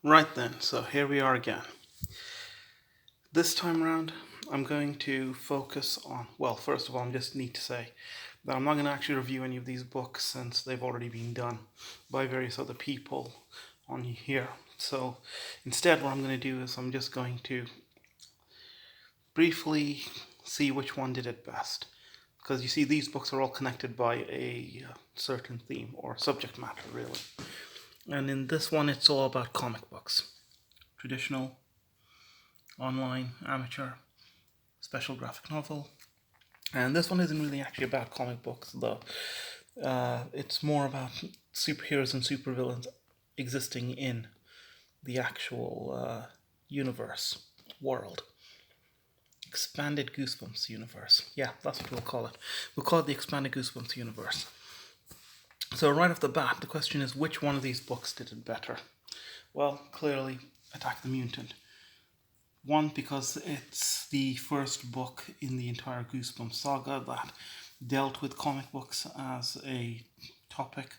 Right then, so here we are again. This time around, I'm going to focus on, well, first of all, I just need to say that I'm not going to actually review any of these books since they've already been done by various other people on here. So instead, what I'm going to do is I'm just going to briefly see which one did it best. Because you see, these books are all connected by a certain theme or subject matter, really. And in this one, it's all about comic books. Traditional, online, amateur, special graphic novel. And this one isn't really actually about comic books, though. It's more about superheroes and supervillains existing in the actual universe, world. Expanded Goosebumps universe. Yeah, that's what we'll call it. We'll call it the Expanded Goosebumps universe. So right off the bat, the question is, which one of these books did it better? Well, clearly, Attack the Mutant. One, because it's the first book in the entire Goosebumps saga that dealt with comic books as a topic,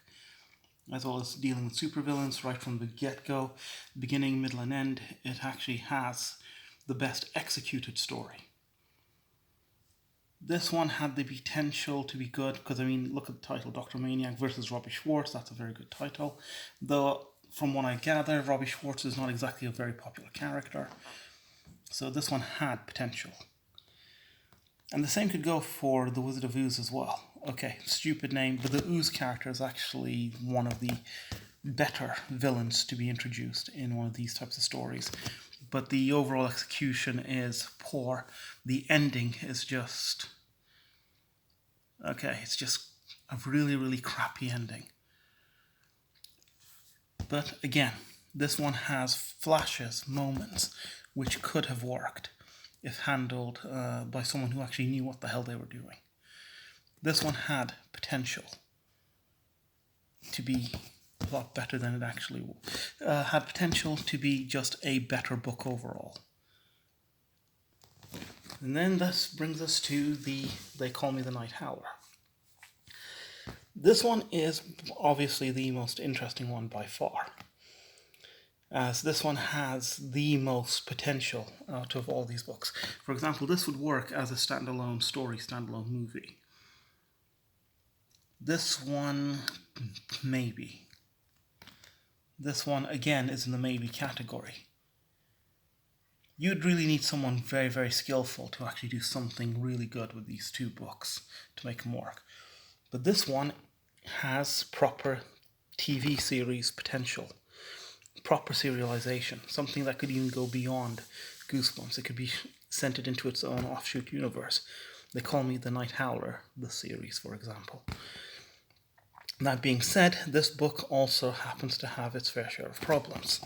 as well as dealing with supervillains right from the get-go, beginning, middle, and end. It actually has the best executed story. This one had the potential to be good, because, I mean, look at the title, Dr. Maniac versus Robbie Schwartz. That's a very good title. Though, from what I gather, Robbie Schwartz is not exactly a very popular character. So this one had potential. And the same could go for The Wizard of Oz as well. Okay, stupid name, but the Oz character is actually one of the better villains to be introduced in one of these types of stories. But the overall execution is poor. The ending is just... okay, it's just a really, really crappy ending. But again, this one has flashes, moments, which could have worked if handled by someone who actually knew what the hell they were doing. This one had potential to be a lot better than it actually had potential to be just a better book overall. And then this brings us to the They Call Me the Night Howler. This one is obviously the most interesting one by far, as this one has the most potential out of all these books. For example, this would work as a standalone story, standalone movie. This one, maybe. This one, again, is in the maybe category. You'd really need someone very, very skillful to actually do something really good with these two books to make them work. But this one has proper TV series potential. Proper serialization, something that could even go beyond Goosebumps. It could be sent it into its own offshoot universe. They Call Me the Night Howler, the series, for example. That being said, this book also happens to have its fair share of problems.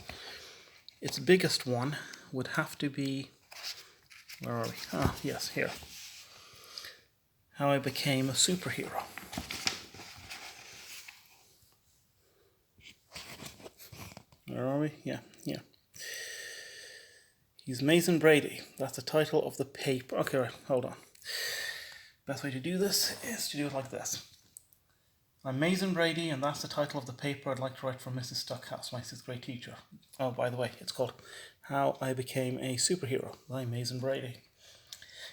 Its biggest one would have to be... where are we? Ah, yes, here. How I Became a Superhero. Where are we? Yeah. He's Mason Brady. That's the title of the paper. Okay, right, hold on. Best way to do this is to do it like this. I'm Mason Brady, and that's the title of the paper I'd like to write for Mrs. Stuckhouse, my sixth grade teacher. Oh, by the way, it's called How I Became a Superhero by Mason Brady.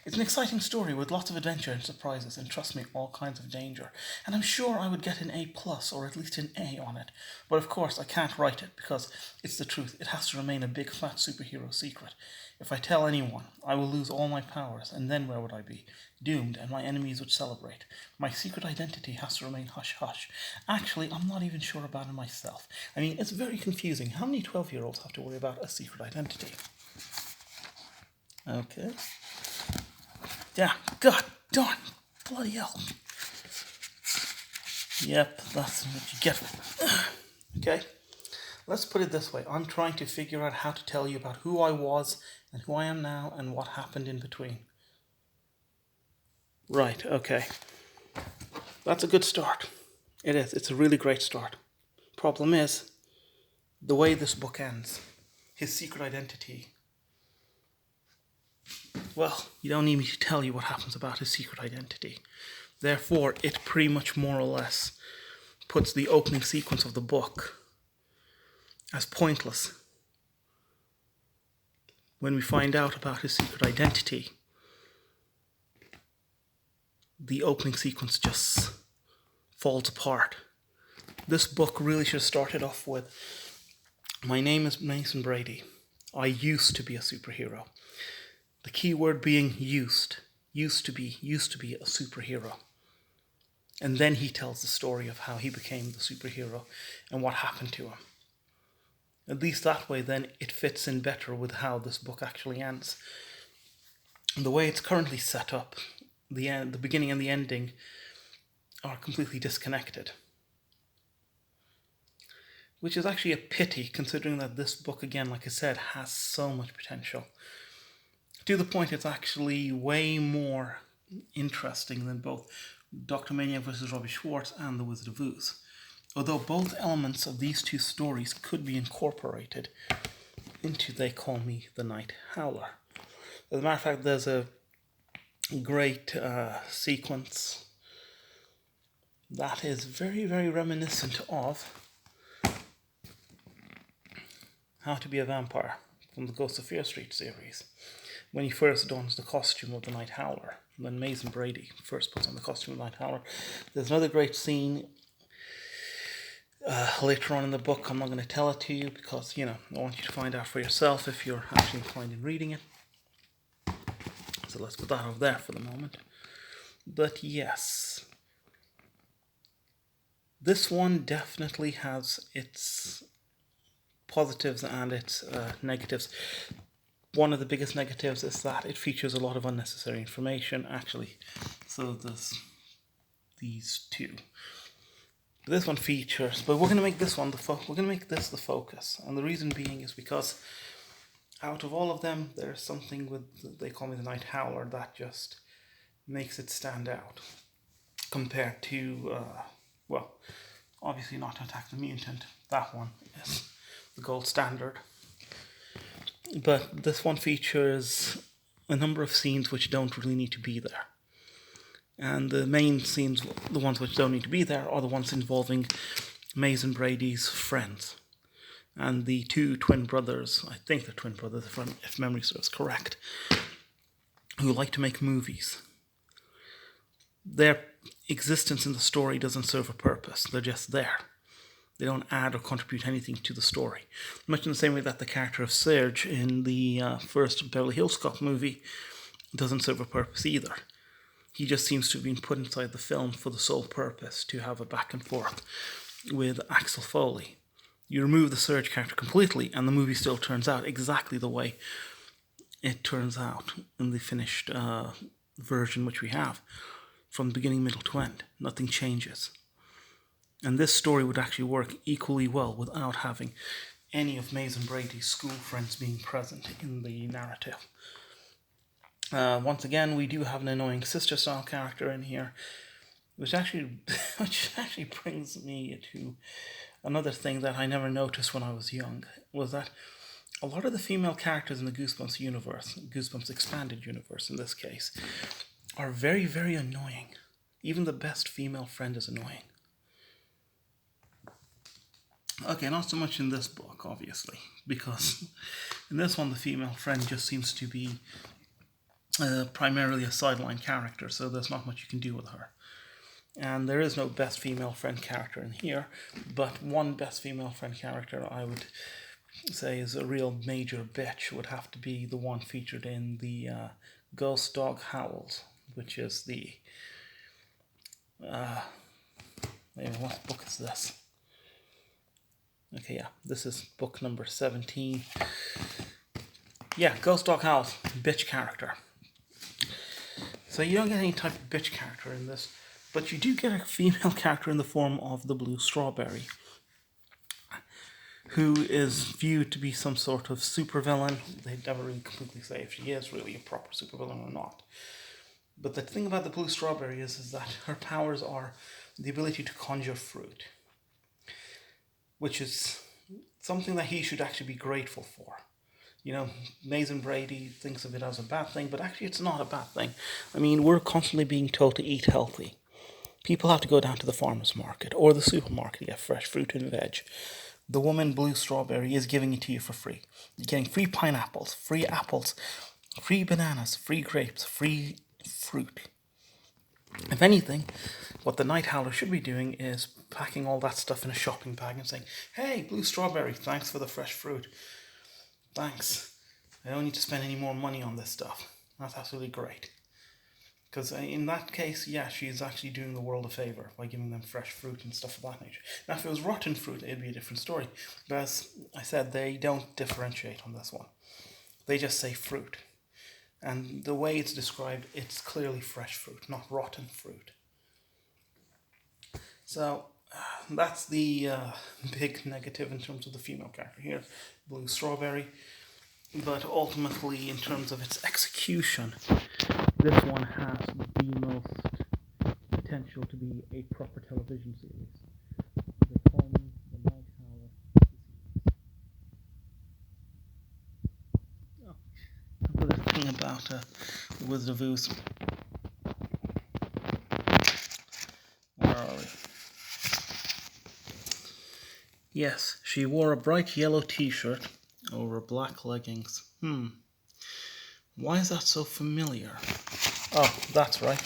It's an exciting story with lots of adventure and surprises, and trust me, all kinds of danger. And I'm sure I would get an A+, or at least an A on it. But of course, I can't write it, because it's the truth. It has to remain a big fat superhero secret. If I tell anyone, I will lose all my powers, and then where would I be? Doomed, and my enemies would celebrate. My secret identity has to remain hush-hush. Actually, I'm not even sure about it myself. I mean, it's very confusing. How many 12-year-olds have to worry about a secret identity? Okay. Yeah, god darn, bloody hell. Yep, that's what you get. Okay, let's put it this way. I'm trying to figure out how to tell you about who I was and who I am now and what happened in between. Right, okay. That's a good start. It is. It's a really great start. Problem is, the way this book ends, his secret identity. Well, you don't need me to tell you what happens about his secret identity. Therefore, it pretty much more or less puts the opening sequence of the book as pointless when we find out about his secret identity, the opening sequence just falls apart. This book really should have started off with, "My name is Mason Brady. I used to be a superhero." The key word being used. Used to be a superhero. And then he tells the story of how he became the superhero and what happened to him. At least that way, then it fits in better with how this book actually ends. The way it's currently set up, the beginning and the ending are completely disconnected. Which is actually a pity, considering that this book, again, like I said, has so much potential. To the point it's actually way more interesting than both Dr. Maniac vs. Robbie Schwartz and The Wizard of Oz. Although both elements of these two stories could be incorporated into They Call Me the Night Howler. As a matter of fact, there's a great sequence that is very, very reminiscent of How to Be a Vampire from the Ghosts of Fear Street series, when he first dons the costume of the Night Howler, when Mason Brady first puts on the costume of the Night Howler. There's another great scene later on in the book. I'm not going to tell it to you because, I want you to find out for yourself if you're actually inclined in reading it. So let's put that over there for the moment. But yes, this one definitely has its positives and its negatives. One of the biggest negatives is that it features a lot of unnecessary information, actually. So there's these two. This one features, but we're going to make this one the focus, and the reason being is because out of all of them, there's something with They Call Me the Night Howler that just makes it stand out compared to, obviously Not to Attack the Mutant. That one is the gold standard. But this one features a number of scenes which don't really need to be there. And the main scenes, the ones which don't need to be there, are the ones involving Mason Brady's friends. And the two twin brothers, I think they're twin brothers if memory serves correct, who like to make movies. Their existence in the story doesn't serve a purpose. They're just there. They don't add or contribute anything to the story. Much in the same way that the character of Serge in the first Beverly Hills Cop movie doesn't serve a purpose either. He just seems to have been put inside the film for the sole purpose to have a back and forth with Axel Foley. You remove the Serge character completely and the movie still turns out exactly the way it turns out in the finished version which we have. From beginning, middle to end. Nothing changes. And this story would actually work equally well without having any of Mason Brady's school friends being present in the narrative. Once again, we do have an annoying sister-style character in here, which actually brings me to another thing that I never noticed when I was young, was that a lot of the female characters in the Goosebumps universe, Goosebumps expanded universe in this case, are very, very annoying. Even the best female friend is annoying. Okay, not so much in this book, obviously, because in this one the female friend just seems to be primarily a sideline character, so there's not much you can do with her. And there is no best female friend character in here, but one best female friend character I would say is a real major bitch would have to be the one featured in the Ghost Dog Howls, which is the... what book is this? Okay, yeah, this is book number 17. Yeah, Ghost Dog Howls, bitch character. So you don't get any type of bitch character in this, but you do get a female character in the form of the Blue Strawberry, who is viewed to be some sort of supervillain. They never really completely say if she is really a proper supervillain or not. But the thing about the Blue Strawberry is that her powers are the ability to conjure fruit, which is something that he should actually be grateful for. You know, Mason Brady thinks of it as a bad thing, but actually it's not a bad thing. I mean, we're constantly being told to eat healthy. People have to go down to the farmer's market or the supermarket to get fresh fruit and veg. the woman Blue Strawberry is giving it to you for free. You're getting free pineapples, free apples, free bananas, free grapes, free fruit. If anything, what the Night Howler should be doing is packing all that stuff in a shopping bag and saying, "Hey, Blue Strawberry, thanks for the fresh fruit. Thanks. I don't need to spend any more money on this stuff." That's absolutely great. Because in that case, yeah, she's actually doing the world a favour by giving them fresh fruit and stuff of that nature. Now, if it was rotten fruit, it'd be a different story. But as I said, they don't differentiate on this one. They just say fruit. And the way it's described, it's clearly fresh fruit, not rotten fruit. So, that's the big negative in terms of the female character here, Blue Strawberry. But ultimately, in terms of its execution, this one has the most potential to be a proper television series. They call me the Night Howler. Oh, I've got a thing about the Wizard of Oz. Where are we? Yes, she wore a bright yellow t-shirt over black leggings. Why is that so familiar? Oh, that's right.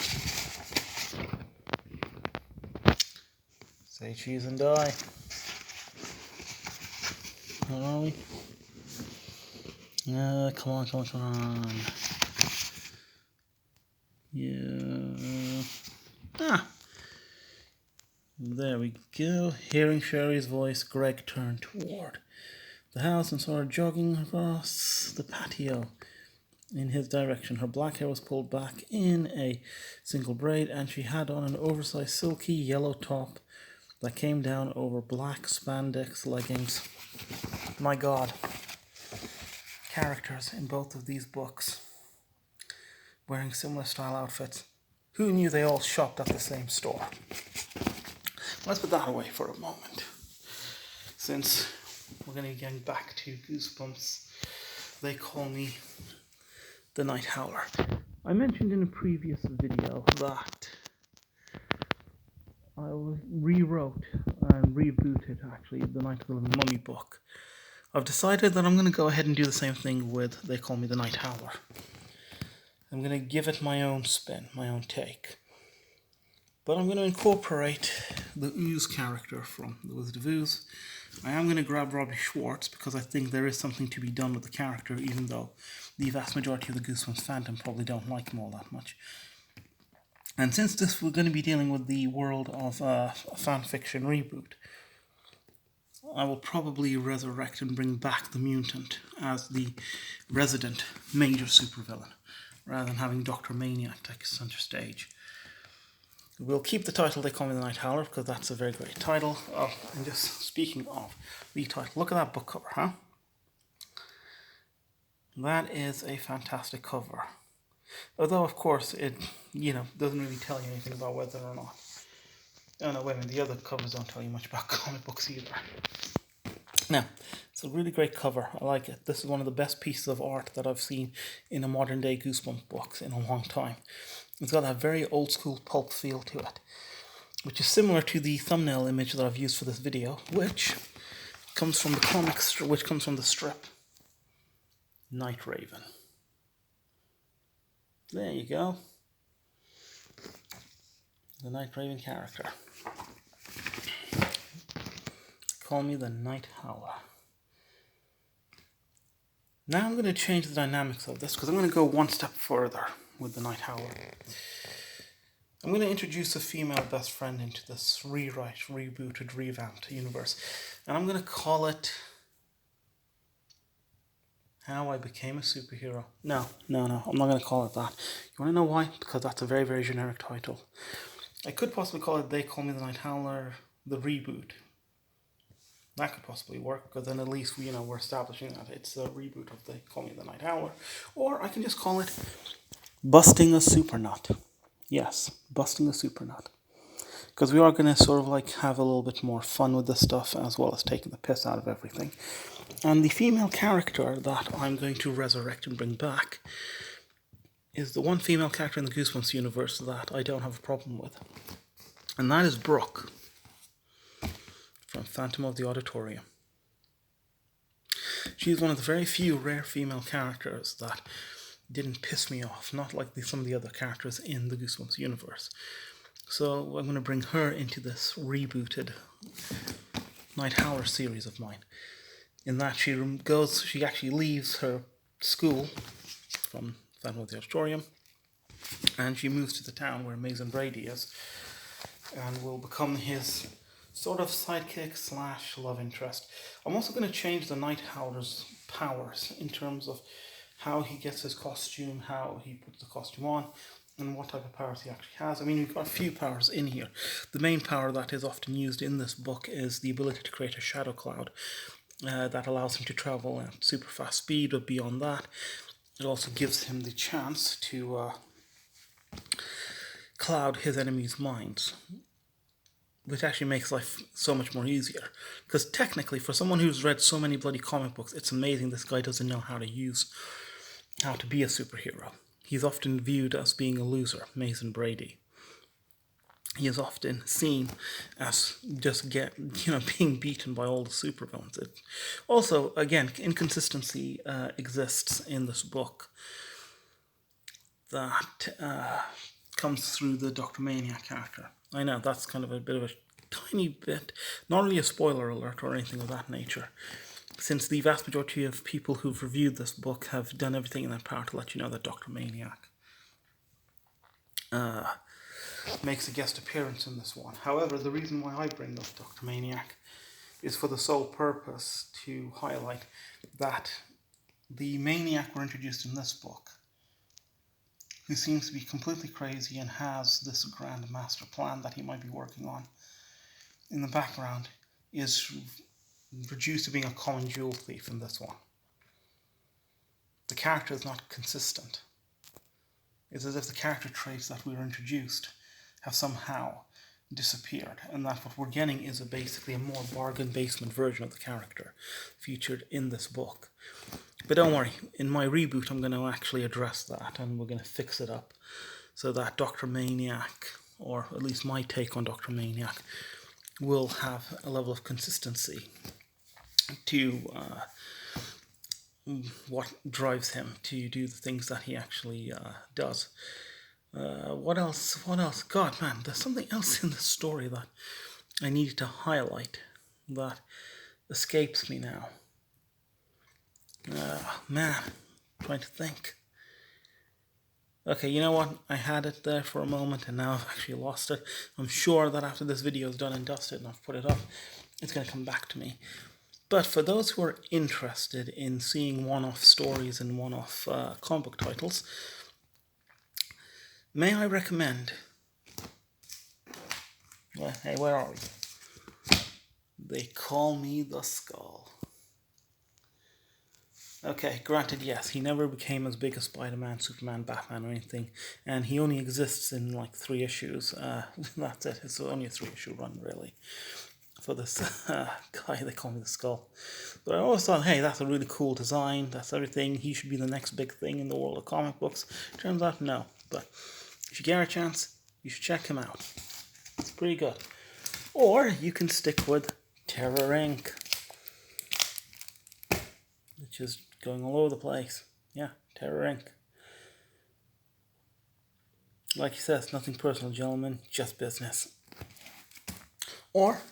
Say cheese and die. Where are we? Come on. Yeah. There we go. Hearing Sherry's voice, Greg turned toward the house and saw her jogging across the patio in his direction. Her black hair was pulled back in a single braid, and she had on an oversized silky yellow top that came down over black spandex leggings. My God. Characters in both of these books wearing similar style outfits. Who knew they all shopped at the same store? Let's put that away for a moment, since we're going to be getting back to Goosebumps. They call me the Night Howler. I mentioned in a previous video that I rewrote and rebooted actually the Night of the Living Mummy book. I've decided that I'm going to go ahead and do the same thing with They Call Me the Night Howler. I'm going to give it my own spin, my own take. But I'm going to incorporate the Ooze character from The Wizard of Oz. I am going to grab Robbie Schwartz because I think there is something to be done with the character, even though the vast majority of the Goosebumps fandom probably don't like him all that much. And since we're going to be dealing with the world of a fan fiction reboot, I will probably resurrect and bring back the mutant as the resident major supervillain, rather than having Dr. Maniac take center stage. We'll keep the title They Call Me the Night Howler because that's a very great title. Oh, and just speaking of the title, look at that book cover, huh? That is a fantastic cover. Although, of course, it, doesn't really tell you anything about whether or not. Oh no, wait a minute, the other covers don't tell you much about comic books either. Now, it's a really great cover. I like it. This is one of the best pieces of art that I've seen in a modern day Goosebumps book in a long time. It's got that very old school pulp feel to it, which is similar to the thumbnail image that I've used for this video, which comes from the comics, which comes from the strip Night Raven. There you go. The Night Raven character. Call me the Night Howler. Now I'm going to change the dynamics of this because I'm going to go one step further with the Night Howler. I'm going to introduce a female best friend into this rebooted, revamped universe. And I'm going to call it How I Became a Superhero. No, I'm not going to call it that. You want to know why? Because that's a very, very generic title. I could possibly call it They Call Me the Night Howler, the reboot. That could possibly work, because then at least we're establishing that it's a reboot of They Call Me the Night Howler. Or I can just call it Busting a Super Nut. Yes, Busting a Super Nut. Because we are going to sort of have a little bit more fun with this stuff, as well as taking the piss out of everything. And the female character that I'm going to resurrect and bring back is the one female character in the Goosebumps universe that I don't have a problem with. And that is Brooke from Phantom of the Auditorium. She's one of the very few rare female characters that didn't piss me off, not like some of the other characters in the Goosebumps universe. So I'm going to bring her into this rebooted Night Howler series of mine. In that she actually leaves her school from Fenway the Auditorium, and she moves to the town where Mason Brady is, and will become his sort of sidekick / love interest. I'm also going to change the Night Howler's powers in terms of how he gets his costume, how he puts the costume on, and what type of powers he actually has. I mean, we've got a few powers in here. The main power that is often used in this book is the ability to create a shadow cloud that allows him to travel at super fast speed, but beyond that, it also gives him the chance to cloud his enemies' minds, which actually makes life so much more easier. Because technically, for someone who's read so many bloody comic books, it's amazing this guy doesn't know how to be a superhero. He's often viewed as being a loser, Mason Brady. He is often seen as just being beaten by all the supervillains. Also, again, inconsistency exists in this book that comes through the Dr. Maniac character. I know, that's kind of a bit of a tiny bit, not really a spoiler alert or anything of that nature, since the vast majority of people who've reviewed this book have done everything in their power to let you know that Dr. Maniac makes a guest appearance in this one. However, the reason why I bring up Dr. Maniac is for the sole purpose to highlight that the Maniac we're introduced in this book, who seems to be completely crazy and has this grand master plan that he might be working on in the background, is reduced to being a common jewel thief in this one. The character is not consistent. It's as if the character traits that we were introduced have somehow disappeared, and that what we're getting is basically a more bargain basement version of the character featured in this book. But don't worry, in my reboot I'm going to actually address that, and we're going to fix it up so that Dr. Maniac, or at least my take on Dr. Maniac, will have a level of consistency to what drives him to do the things that he actually does. What else? God, man, there's something else in this story that I needed to highlight that escapes me now. Man, I'm trying to think. Okay, you know what? I had it there for a moment and now I've actually lost it. I'm sure that after this video is done and dusted and I've put it up, it's going to come back to me. But for those who are interested in seeing one-off stories and one-off comic book titles, may I recommend... Well, hey, where are we? They Call Me the Skull. Okay, granted, yes, he never became as big as Spider-Man, Superman, Batman, or anything, and he only exists in like 3 issues. That's it. It's only a 3-issue run, really, for this guy They Call Me the Skull. But I always thought, hey, that's a really cool design. That's everything. He should be the next big thing in the world of comic books. Turns out, no. But if you get a chance, you should check him out. It's pretty good. Or you can stick with Terror Inc., which is going all over the place. Yeah, Terror Inc. Like he says, nothing personal, gentlemen, just business. Or,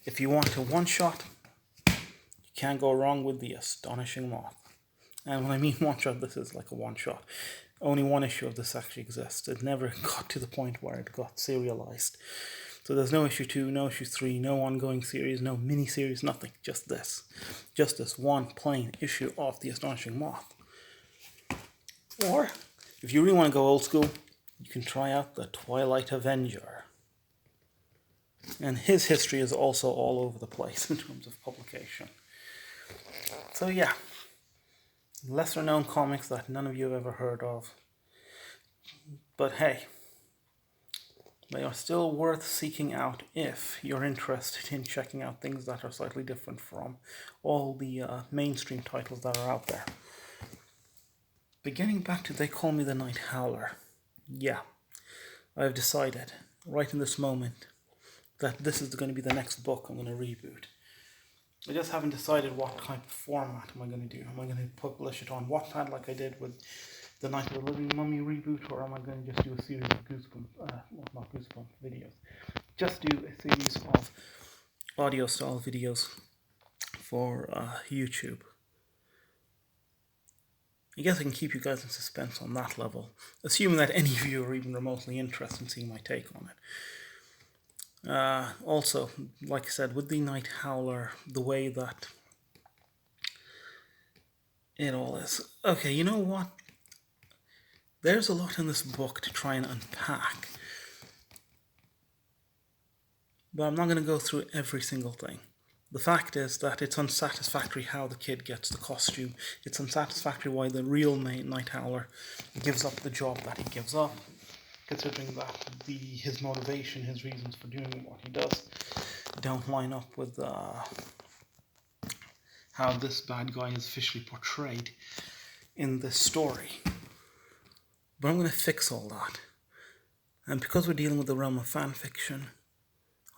if you want a one-shot, you can't go wrong with The Astonishing Moth. And when I mean one-shot, this is like a one-shot. Only 1 issue of this actually exists. It never got to the point where it got serialized. So there's no issue 2, no issue 3, no ongoing series, no mini-series, nothing. Just this. Just this one plain issue of The Astonishing Moth. Or, if you really want to go old school, you can try out the Twilight Avenger. And his history is also all over the place in terms of publication. So yeah, lesser known comics that none of you have ever heard of. But hey, they are still worth seeking out if you're interested in checking out things that are slightly different from all the mainstream titles that are out there. But getting back to They Call Me the Night Howler, yeah, I've decided right in this moment that this is going to be the next book I'm going to reboot. I just haven't decided what type of format am I going to do. Am I going to publish it on Wattpad like I did with the Night of the Living Mummy reboot, or am I going to just do a series of Goosebumps, well, not Goosebumps videos, just do a series of audio style videos for YouTube. I guess I can keep you guys in suspense on that level, assuming that any of you are even remotely interested in seeing my take on it. Also, like I said, with the Night Howler, the way that it all is. Okay, you know what? There's a lot in this book to try and unpack, but I'm not going to go through every single thing. The fact is that it's unsatisfactory how the kid gets the costume. It's unsatisfactory why the real Night Howler gives up the job that he gives up, considering that his motivation, his reasons for doing what he does, don't line up with how this bad guy is officially portrayed in this story. But I'm going to fix all that. And because we're dealing with the realm of fan fiction,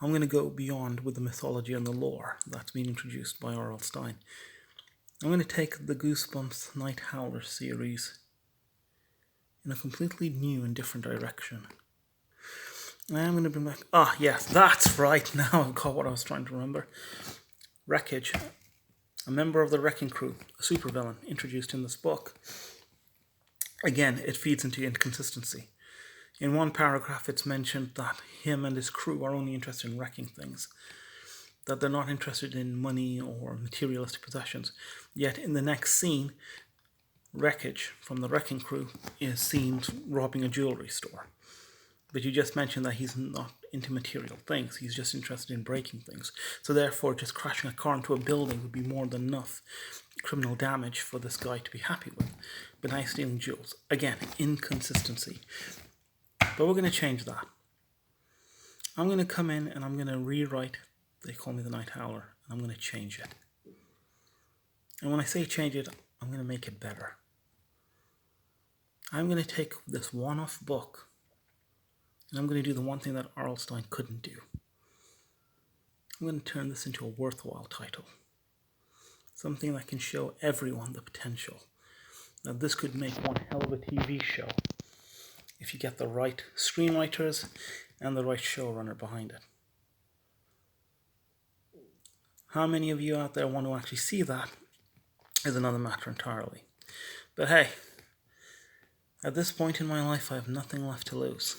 I'm going to go beyond with the mythology and the lore that's been introduced by R.L. Stine. I'm going to take the Goosebumps Night Howler series in a completely new and different direction. And I'm going to bring back... Ah, yes, that's right. Now I've got what I was trying to remember. Wreckage. A member of the Wrecking Crew, a supervillain introduced in this book. Again, it feeds into inconsistency. In one paragraph, it's mentioned that him and his crew are only interested in wrecking things, that they're not interested in money or materialistic possessions. Yet in the next scene, Wreckage from the Wrecking Crew is seen robbing a jewelry store. But you just mentioned that he's not into material things, he's just interested in breaking things. So therefore, just crashing a car into a building would be more than enough criminal damage for this guy to be happy with. But now he's stealing jewels. Again, inconsistency. But we're going to change that. I'm going to come in and I'm going to rewrite They Call Me the Night Howler, and I'm going to change it. And when I say change it, I'm going to make it better. I'm going to take this one-off book and I'm going to do the one thing that R.L. Stine couldn't do. I'm going to turn this into a worthwhile title. Something that can show everyone the potential. Now this could make one hell of a TV show if you get the right screenwriters and the right showrunner behind it. How many of you out there want to actually see that is another matter entirely. But hey, at this point in my life I have nothing left to lose.